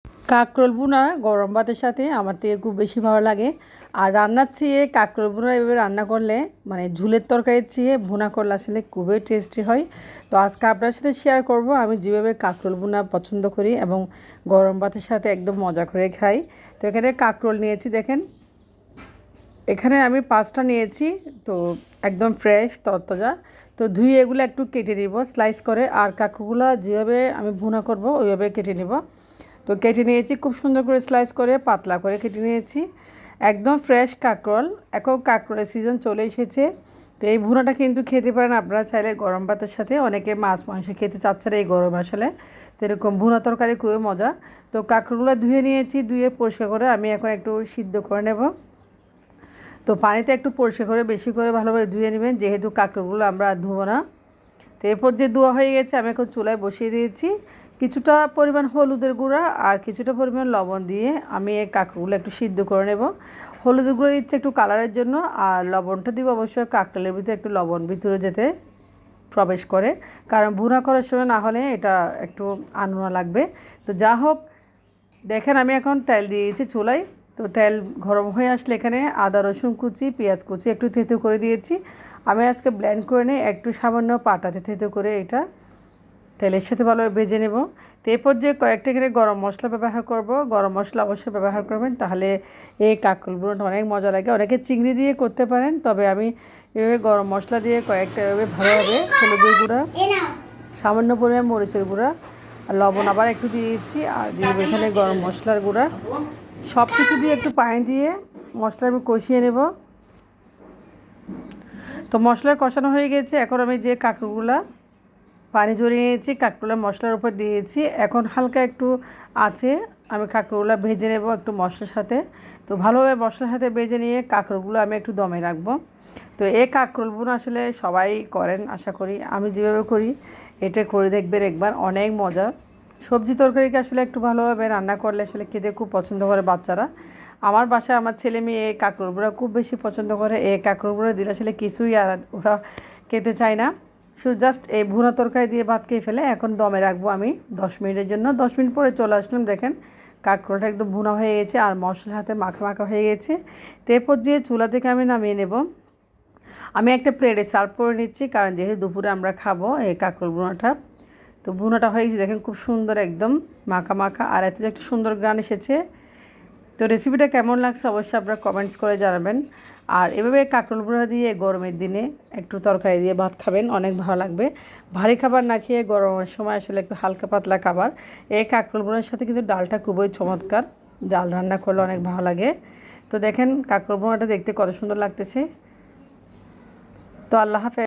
কাঁকরোল ভুনা গরম ভাতের সাথে আমার থেকে খুব বেশি ভালো লাগে। আর রান্নার চেয়ে কাঁকরোল ভুনা এভাবে রান্না করলে মানে ঝুলের তরকারির চেয়ে ভুনা করলে আসলে খুবই টেস্টি হয়। তো আজকে আপনার সাথে শেয়ার করব আমি যেভাবে কাঁকরোল ভুনা পছন্দ করি এবং গরম ভাতের সাথে একদম মজা করে খাই। তো এখানে কাঁকরোল নিয়েছি, দেখেন এখানে আমি 5টা নিয়েছি। তো একদম ফ্রেশ তরতাজা। তো ধুয়ে এগুলো একটু কেটে নিব স্লাইস করে, আর কাঁকরোলগুলো যেভাবে আমি ভুনা করব ওইভাবে কেটে নিব। তো কেটে নিয়েছি খুব সুন্দর করে স্লাইস করে, পাতলা করে কেটে নিয়েছি। একদম ফ্রেশ কাঁকরোল, এখন কাঁকরোলের সিজন চলে এসেছে। তো এই ভুনাটা কিন্তু খেতে পারেন আপনারা চাইলে গরম ভাতের সাথে, অনেকে মাছ মাংস খেতে চাচ্ছেন এই গরম আসলে। তো এরকম ভুনা তরকারি খুবই মজা। তো কাঁকরোলগুলো ধুয়ে নিয়েছি, ধুয়ে পরিষ্কার করে আমি এখন একটু সিদ্ধ করে নেব। তো পানিতে একটু পরিষ্কার করে বেশি করে ভালোভাবে ধুয়ে নেবেন, যেহেতু কাঁকরোলগুলো আমরা ধুবো না। তো এরপর যে ধোয়া হয়ে গেছে আমি এখন চুলায় বসিয়ে দিয়েছি। কিছুটা পরিমাণ হলুদের গুঁড়া আর কিছুটা পরিমাণ লবণ দিয়ে আমি এই কাঁকরোলগুলো একটু সিদ্ধ করে নেব। হলুদের গুঁড়ো দিচ্ছে একটু কালারের জন্য, আর লবণটা দিব অবশ্যই কাঁকরোলের ভিতরে একটু লবণ ভিতরে যেতে প্রবেশ করে, কারণ ভুনা করার সময় না হলে এটা একটু আনোয়া লাগবে। তো যা হোক, দেখেন আমি এখন তেল দিয়েছি চুলায়। তো তেল গরম হয়ে আসলে এখানে আদা রসুন কুচি, পেঁয়াজ কুচি একটু থেতো করে দিয়েছি। আমি আজকে ব্লেন্ড করে নিয়ে একটু সামান্য পাটাতে থেতো করে এটা তেলের সাথে ভালোভাবে ভেজে নেব। তো এরপর যে কয়েকটা এখানে গরম মশলা ব্যবহার করব, গরম মশলা অবশ্যই ব্যবহার করবেন, তাহলে এই কাঁকরোল ভুনাটা অনেক মজা লাগে। অনেকে চিংড়ি দিয়ে করতে পারেন, তবে আমি এভাবে গরম মশলা দিয়ে কয়েকটা এভাবে ভালোভাবে হলুদের গুঁড়া, সামান্য পরিমাণ মরিচের গুঁড়া আর লবণ আবার একটু দিয়েছি, আর দিয়ে এখানে গরম মশলার গুঁড়া সব কিছু দিয়ে একটু পানি দিয়ে মশলা আমি কষিয়ে নেব। তো মশলা কষানো হয়ে গেছে, এখন আমি যে কাঁকরোলগুলো পানি ঝরিয়ে নিয়েছি কাঁকরোলের মশলার উপর দিয়েছি। এখন হালকা একটু আছে আমি কাঁকরোলগুলো ভেজে নেব একটু মশলার সাথে। তো ভালোভাবে মশলার সাথে ভেজে নিয়ে কাঁকরোলগুলো আমি একটু দমে রাখবো। তো এই কাঁকরোল ভুনা আসলে সবাই করেন আশা করি, আমি যেভাবে করি এটা করে দেখবেন একবার, অনেক মজা। সবজি তরকারিকে আসলে একটু ভালোভাবে রান্না করলে আসলে খেতে খুব পছন্দ করে বাচ্চারা। আমার বাসায় আমার ছেলে মেয়ে এই কাঁকরোল ভুনা খুব বেশি পছন্দ করে। এই কাঁকরোল ভুনা দিলে আসলে কিছুই আর ওরা খেতে চায় না, শুধু জাস্ট এই ভুনা তরকারি দিয়ে ভাত খেয়ে ফেলে। এখন দমে রাখবো আমি 10 মিনিটের জন্য। 10 মিনিট পরে চলে আসলাম, দেখেন কাঁকরোলটা একদম ভুনা হয়ে গেছে আর মশলা হাতে মাখা মাখা হয়ে গেছে। তো এরপর যে চুলা থেকে আমি নামিয়ে নেব, আমি একটা প্লেটে সার্ভ করে নিচ্ছি, কারণ যেহেতু দুপুরে আমরা খাবো এই কাঁকরোল ভুনাটা। তো ভুনাটা হয়ে গেছে, দেখেন খুব সুন্দর একদম মাখা মাখা, আর এত একটা সুন্দর গ্রান এসেছে। তো রেসিপিটা কেমন লাগছে অবশ্যই আপনারা কমেন্টস করে জানাবেন। আর এভাবে কাঁকরোল ভুনা দিয়ে গরমের দিনে একটু তরকারি দিয়ে ভাত খাবেন, অনেক ভালো লাগবে। ভারী খাবার না খেয়ে গরমের সময় আসলে একটু হালকা পাতলা খাবার। এই কাঁকরোল ভুনার সাথে কিন্তু ডালটা খুবই চমৎকার, ডাল রান্না করলে অনেক ভালো লাগে। তো দেখেন কাঁকরোল ভুনাটা দেখতে কত সুন্দর লাগতেছে। তো আল্লাহ হাফেজ।